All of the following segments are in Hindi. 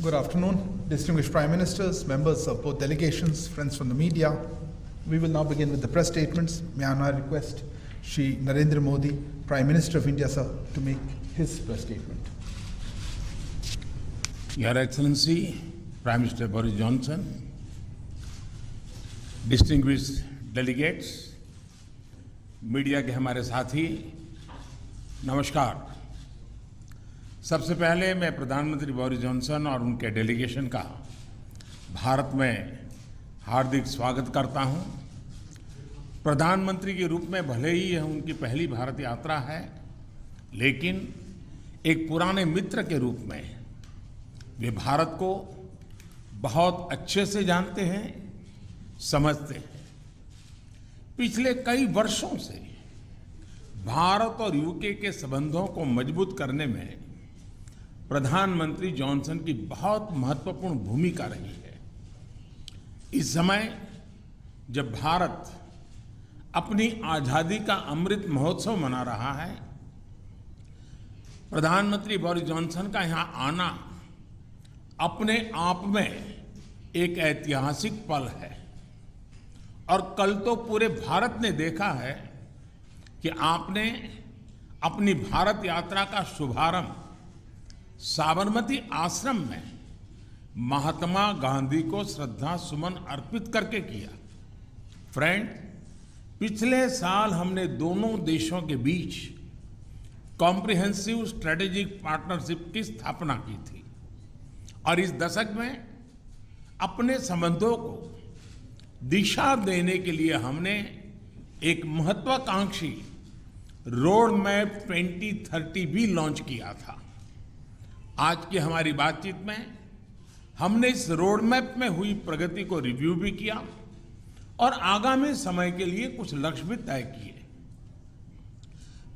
Good afternoon, distinguished Prime Ministers, members of both delegations, friends from the media. We will now begin with the press statements. May I now request Shri Narendra Modi, Prime Minister of India, sir, to make his press statement. Your Excellency, Prime Minister Boris Johnson, distinguished delegates, media के हमारे साथी, नमस्कार। सबसे पहले मैं प्रधानमंत्री बोरिस जॉनसन और उनके डेलीगेशन का भारत में हार्दिक स्वागत करता हूं। प्रधानमंत्री के रूप में भले ही यह उनकी पहली भारत यात्रा है, लेकिन एक पुराने मित्र के रूप में वे भारत को बहुत अच्छे से जानते हैं, समझते हैं। पिछले कई वर्षों से भारत और यूके के संबंधों को मजबूत करने में प्रधानमंत्री जॉनसन की बहुत महत्वपूर्ण भूमिका रही है। इस समय जब भारत अपनी आजादी का अमृत महोत्सव मना रहा है, प्रधानमंत्री बोरिस जॉनसन का यहां आना अपने आप में एक ऐतिहासिक पल है। और कल तो पूरे भारत ने देखा है कि आपने अपनी भारत यात्रा का शुभारंभ साबरमती आश्रम में महात्मा गांधी को श्रद्धा सुमन अर्पित करके किया। फ्रेंड, पिछले साल हमने दोनों देशों के बीच कॉम्प्रिहेंसिव स्ट्रेटेजिक पार्टनरशिप की स्थापना की थी और इस दशक में अपने संबंधों को दिशा देने के लिए हमने एक महत्वाकांक्षी रोड मैप 2030 भी लॉन्च किया था। आज की हमारी बातचीत में हमने इस रोड मैप में हुई प्रगति को रिव्यू भी किया और आगामी समय के लिए कुछ लक्ष्य भी तय किए।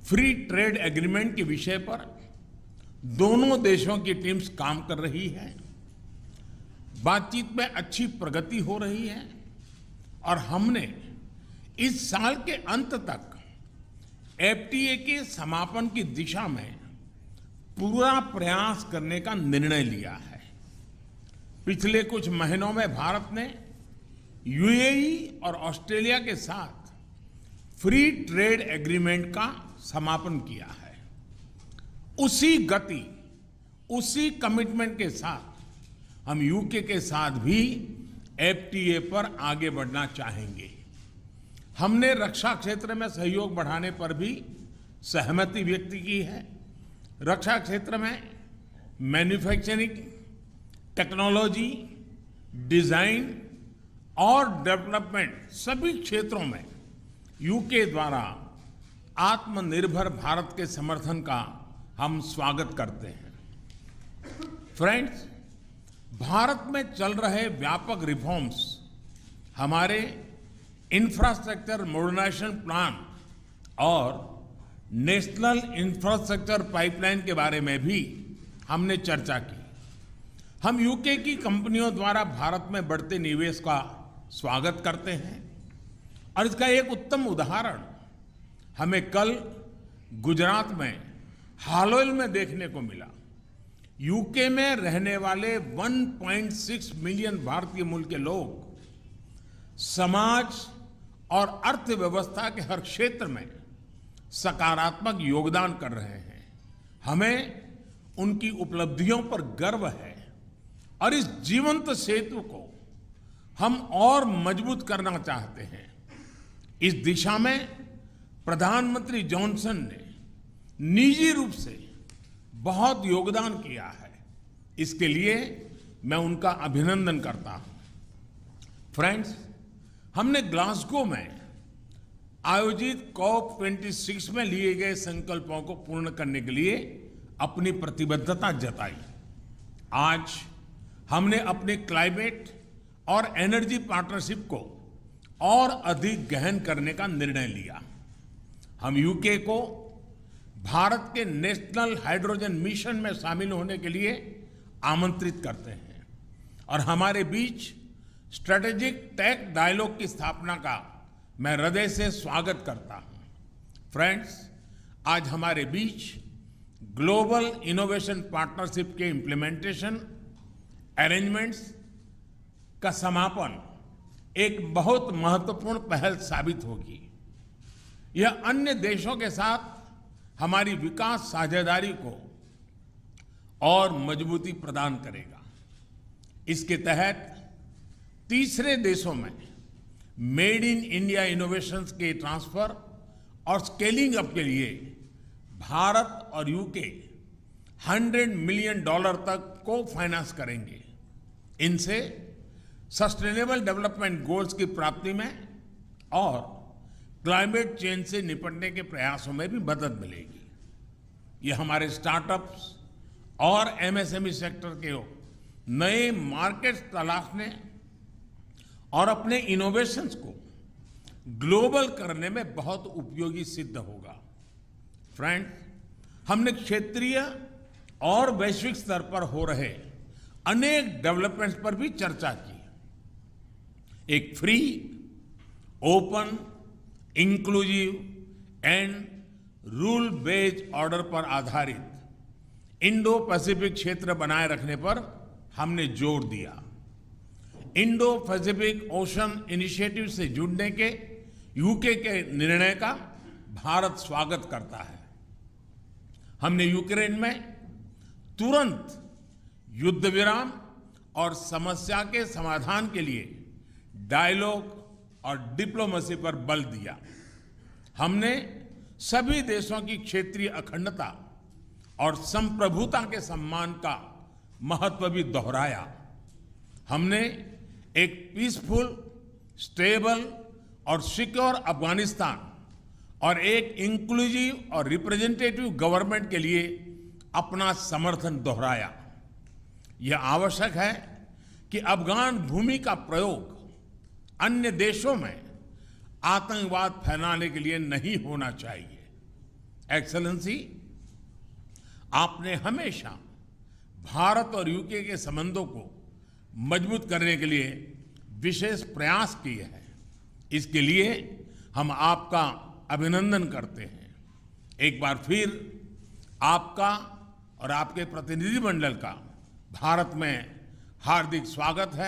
फ्री ट्रेड एग्रीमेंट के विषय पर दोनों देशों की टीम्स काम कर रही है। बातचीत में अच्छी प्रगति हो रही है और हमने इस साल के अंत तक एफटीए के समापन की दिशा में पूरा प्रयास करने का निर्णय लिया है। पिछले कुछ महीनों में भारत ने यूएई और ऑस्ट्रेलिया के साथ फ्री ट्रेड एग्रीमेंट का समापन किया है। उसी गति, उसी कमिटमेंट के साथ हम यूके के साथ भी एफटीए पर आगे बढ़ना चाहेंगे। हमने रक्षा क्षेत्र में सहयोग बढ़ाने पर भी सहमति व्यक्त की है। रक्षा क्षेत्र में मैन्युफैक्चरिंग, टेक्नोलॉजी, डिजाइन और डेवलपमेंट सभी क्षेत्रों में यूके द्वारा आत्मनिर्भर भारत के समर्थन का हम स्वागत करते हैं। फ्रेंड्स, भारत में चल रहे व्यापक रिफॉर्म्स हमारे इंफ्रास्ट्रक्चर मॉडर्नाइजेशन प्लान और नेशनल इंफ्रास्ट्रक्चर पाइपलाइन के बारे में भी हमने चर्चा की। हम यूके की कंपनियों द्वारा भारत में बढ़ते निवेश का स्वागत करते हैं और इसका एक उत्तम उदाहरण हमें कल गुजरात में हालोल में देखने को मिला। यूके में रहने वाले 1.6 मिलियन भारतीय मूल के लोग समाज और अर्थव्यवस्था के हर क्षेत्र में सकारात्मक योगदान कर रहे हैं। हमें उनकी उपलब्धियों पर गर्व है और इस जीवंत सेतु को हम और मजबूत करना चाहते हैं। इस दिशा में प्रधानमंत्री जॉनसन ने निजी रूप से बहुत योगदान किया है। इसके लिए मैं उनका अभिनंदन करता हूं। फ्रेंड्स, हमने ग्लासगो में आयोजित COP26 में लिए गए संकल्पों को पूर्ण करने के लिए अपनी प्रतिबद्धता जताई। आज हमने अपने क्लाइमेट और एनर्जी पार्टनरशिप को और अधिक गहन करने का निर्णय लिया। हम यूके को भारत के नेशनल हाइड्रोजन मिशन में शामिल होने के लिए आमंत्रित करते हैं और हमारे बीच स्ट्रेटेजिक टेक डायलॉग की स्थापना का मैं हृदय से स्वागत करता हूं। फ्रेंड्स, आज हमारे बीच ग्लोबल इनोवेशन पार्टनरशिप के इम्प्लीमेंटेशन अरेंजमेंट्स का समापन एक बहुत महत्वपूर्ण पहल साबित होगी। यह अन्य देशों के साथ हमारी विकास साझेदारी को और मजबूती प्रदान करेगा। इसके तहत तीसरे देशों में मेड इन इंडिया इनोवेशंस के ट्रांसफर और स्केलिंग अप के लिए भारत और यूके $100 मिलियन तक को फाइनेंस करेंगे। इनसे सस्टेनेबल डेवलपमेंट गोल्स की प्राप्ति में और क्लाइमेट चेंज से निपटने के प्रयासों में भी मदद मिलेगी। ये हमारे स्टार्टअप्स और एमएसएमई सेक्टर के नए मार्केट्स तलाशने और अपने इनोवेशंस को ग्लोबल करने में बहुत उपयोगी सिद्ध होगा। फ्रेंड्स, हमने क्षेत्रीय और वैश्विक स्तर पर हो रहे अनेक डेवलपमेंट्स पर भी चर्चा की। एक free, open, inclusive and rule based order पर आधारित इंडो पैसिफिक क्षेत्र बनाए रखने पर हमने जोर दिया। इंडो पैसिफिक ओशन इनिशिएटिव से जुड़ने के यूके के निर्णय का भारत स्वागत करता है। हमने यूक्रेन में तुरंत युद्ध विराम और समस्या के समाधान के लिए डायलॉग और डिप्लोमेसी पर बल दिया। हमने सभी देशों की क्षेत्रीय अखंडता और संप्रभुता के सम्मान का महत्व भी दोहराया। हमने एक पीसफुल, स्टेबल और सिक्योर अफगानिस्तान और एक इंक्लूसिव और रिप्रेजेंटेटिव गवर्नमेंट के लिए अपना समर्थन दोहराया। यह आवश्यक है कि अफगान भूमि का प्रयोग अन्य देशों में आतंकवाद फैलाने के लिए नहीं होना चाहिए। एक्सेलेंसी, आपने हमेशा भारत और यूके के संबंधों को मजबूत करने के लिए विशेष प्रयास किए हैं। इसके लिए हम आपका अभिनंदन करते हैं। एक बार फिर आपका और आपके प्रतिनिधिमंडल का भारत में हार्दिक स्वागत है।